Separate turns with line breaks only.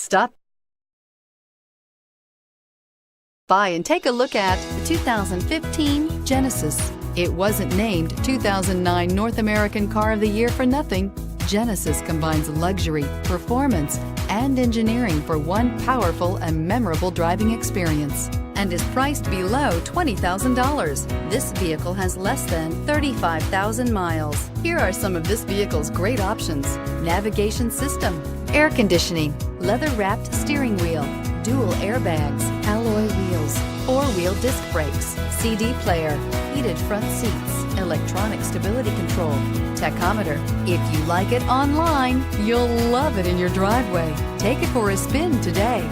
Stop by and take a look at the 2015 Genesis. It wasn't named 2009 North American Car of the Year for nothing. Genesis combines luxury, performance, and engineering for one powerful and memorable driving experience, and is priced below $20,000. This vehicle has less than 35,000 miles. Here are some of this vehicle's great options: navigation system, air conditioning, leather-wrapped steering wheel, dual airbags, alloy wheels, four-wheel disc brakes, CD player, heated front seats, electronic stability control, tachometer. If you like it online, you'll love it in your driveway. Take it for a spin today.